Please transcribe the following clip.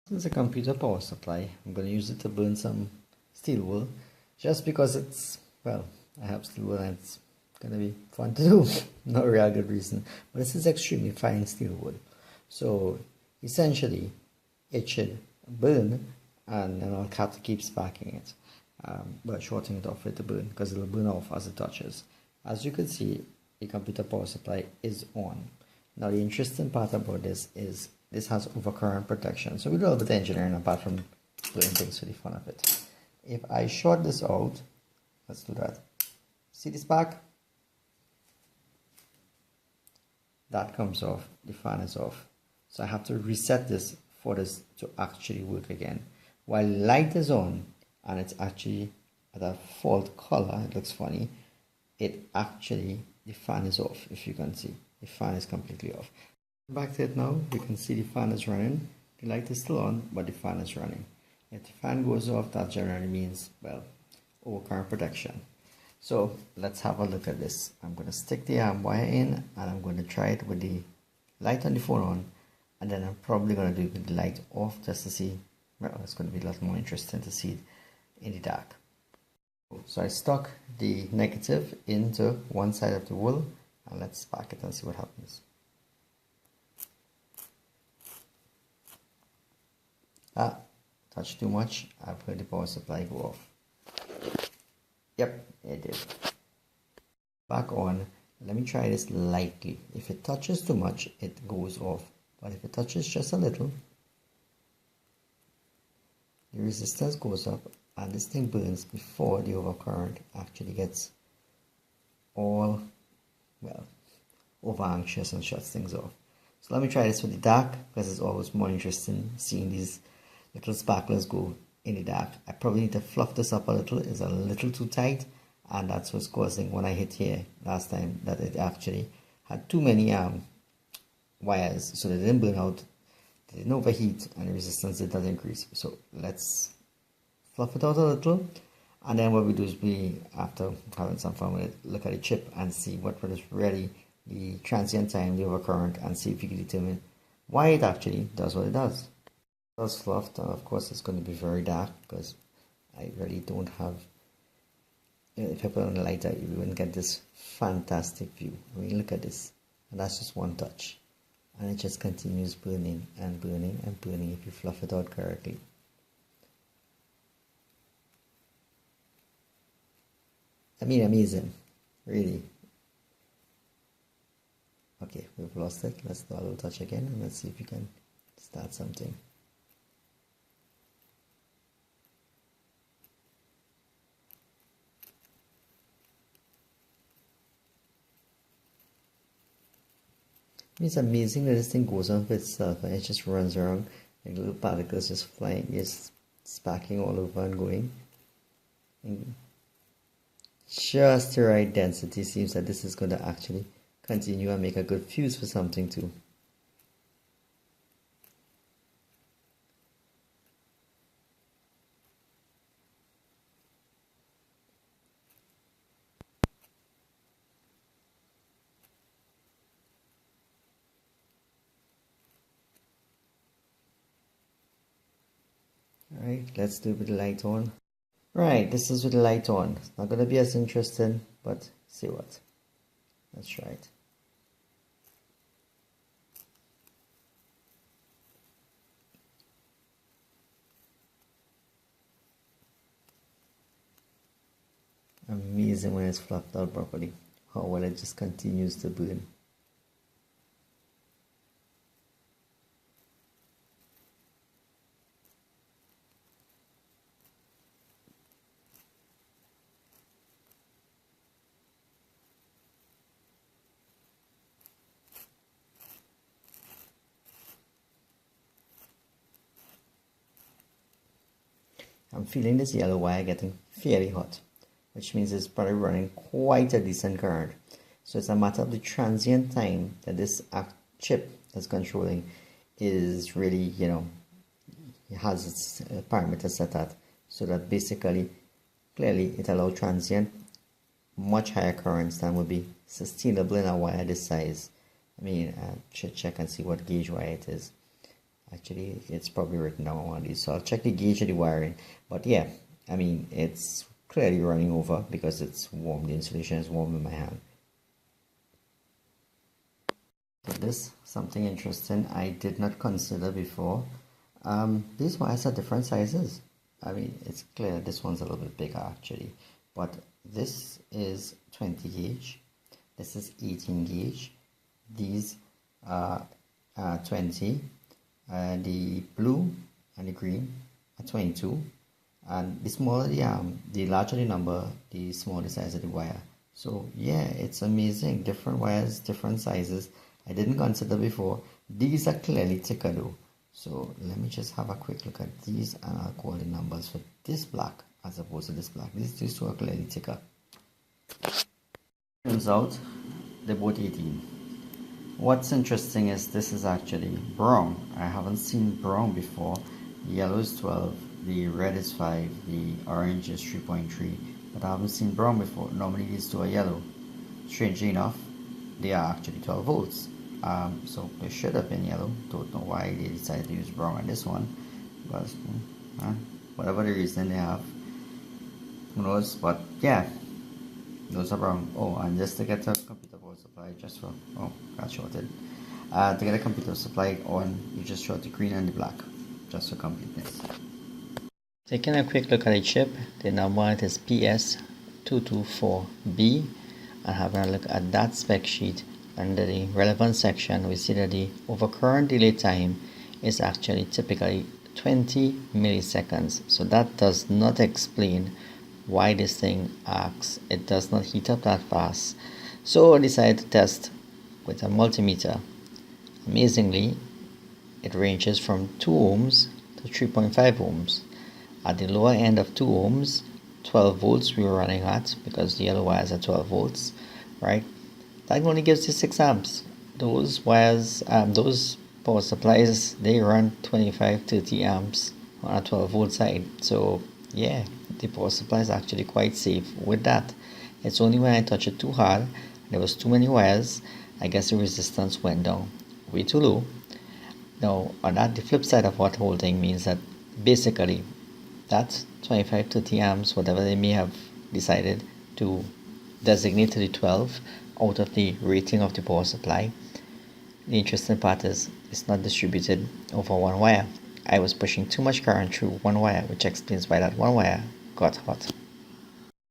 This is a computer power supply. I'm going to use it to burn some steel wool just because it's, well, I have steel wool and it's going to be fun to do. No real good reason. But this is extremely fine steel wool. So essentially it should burn and then I'll have to keep sparking it. But shorting it off for it to burn because it'll burn off as it touches. As you can see, the computer power supply is on. Now the interesting part about this is this has overcurrent protection. So we do a little bit of engineering apart from doing things for the fun of it. If I short this out, let's do that. See this spark? That comes off, the fan is off. So I have to reset this for this to actually work again. While light is on and it's actually at a fault color, it looks funny, it actually, the fan is off, if you can see. The fan is completely off. Back to it now, you can see the fan is running. The light is still on, but the fan is running. If the fan goes off, that generally means, well, overcurrent protection. So let's have a look at this. I'm going to stick the arm wire in and I'm going to try it with the light on the phone on, and then I'm probably going to do it with the light off just to see. Well, it's going to be a lot more interesting to see it in the dark. So I stuck the negative into one side of the wool and let's spark it and see what happens. Touch too much. I've heard the power supply go off. Yep, it did. Back on. Let me try this lightly. If it touches too much, it goes off. But if it touches just a little, the resistance goes up and this thing burns before the overcurrent actually gets all, well, over anxious and shuts things off. So let me try this with the dark because it's always more interesting seeing these little sparklers go in the dark. I probably need to fluff this up a little. It's a little too tight and that's what's causing when I hit here last time that it actually had too many wires, so they didn't burn out, they didn't overheat, and the resistance did not increase. So let's fluff it out a little, and then what we do is we, after having some fun with it, look at the chip and see what is really the transient time, the overcurrent, and see if we can determine why it actually does what it does. It's fluffed, and of course it's going to be very dark because I really don't have, if I put on the lighter you wouldn't get this fantastic view. I mean, look at this, and that's just one touch, and it just continues burning and burning and burning if you fluff it out correctly. I mean, amazing, really. Okay, we've lost it. Let's do a little touch again and let's see if we can start something. It's amazing that this thing goes on for itself and it just runs around like little particles just flying, just sparking all over and going. And just the right density seems that this is going to actually continue and make a good fuse for something too. Alright, let's do it with the light on. Right, this is with the light on. It's not going to be as interesting, but see what. Let's try it. Amazing when it's fluffed out properly. How well it just continues to burn. I'm feeling this yellow wire getting fairly hot, which means it's probably running quite a decent current. So it's a matter of the transient time that this chip that's controlling is really, you know, it has its parameters set at, so that basically, clearly it allows transient, much higher currents than would be sustainable in a wire this size. I mean, I should check and see what gauge wire it is. Actually, it's probably written down on one of these, so I'll check the gauge of the wiring. But yeah, I mean, it's clearly running over because it's warm. The insulation is warm in my hand. So this something interesting I did not consider before. These wires are different sizes. I mean, it's clear this one's a little bit bigger actually, but this is 20 gauge. This is 18 gauge. These are 20. The blue and the green are 22. And the smaller the arm, the larger the number, the smaller the size of the wire. So yeah, it's amazing. Different wires, different sizes. I didn't consider before. These are clearly thicker though. So let me just have a quick look at these and I'll call the numbers for this black as opposed to this black. These two are clearly thicker. Turns out they're both 18. What's interesting is this is actually brown. I haven't seen brown before. The yellow is 12, the red is 5, the orange is 3.3, but I haven't seen brown before. Normally these two are yellow. Strangely enough, they are actually 12 volts. So they should have been yellow. Don't know why they decided to use brown on this one, but whatever the reason they have, who knows. But yeah, those are brown. Oh, and just to get a computer power supply, just for got shorted. To get a computer supply on, you just short the green and the black, just for completeness. Taking a quick look at the chip, the number is PS224B, and having a look at that spec sheet. Under the relevant section, we see that the overcurrent delay time is actually typically 20 milliseconds. So that does not explain why this thing acts. It does not heat up that fast. So I decided to test with a multimeter. Amazingly, it ranges from 2 ohms to 3.5 ohms. At the lower end of 2 ohms, 12 volts we were running at because the yellow wires are 12 volts, right? That only gives you 6 amps. Those wires, those power supplies, they run 25-30 amps on a 12 volt side. So yeah, the power supply is actually quite safe with that. It's only when I touch it too hard, there was too many wires, I guess the resistance went down way too low. Now on that, the flip side of what whole thing means that basically that 25-30 amps, whatever they may have decided to designate to the 12 out of the rating of the power supply. The interesting part is it's not distributed over one wire. I was pushing too much current through one wire, which explains why that one wire got hot.